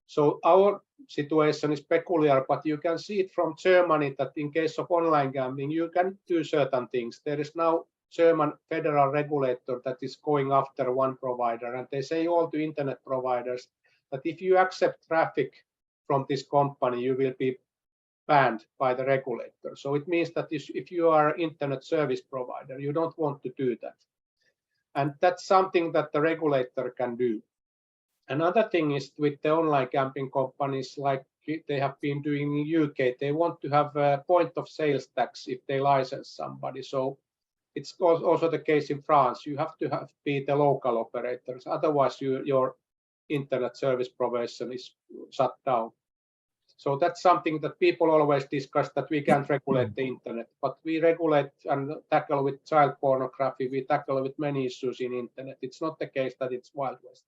So our situation is peculiar, but you can see it from Germany that in case of online gambling, you can do certain things. There is now German federal regulator that is going after one provider, and they say all to internet providers that if you accept traffic from this company, you will be banned by the regulator. So it means that if you are an internet service provider, you don't want to do that. And that's something that the regulator can do. Another thing is with the online gambling companies, like they have been doing in UK, they want to have a point of sales tax if they license somebody. So it's also the case in France. You have to be the local operators, otherwise your internet service provision is shut down. So that's something that people always discuss, that we can't regulate the internet, but we regulate and tackle with child pornography, we tackle with many issues in internet. It's not the case that it's Wild West.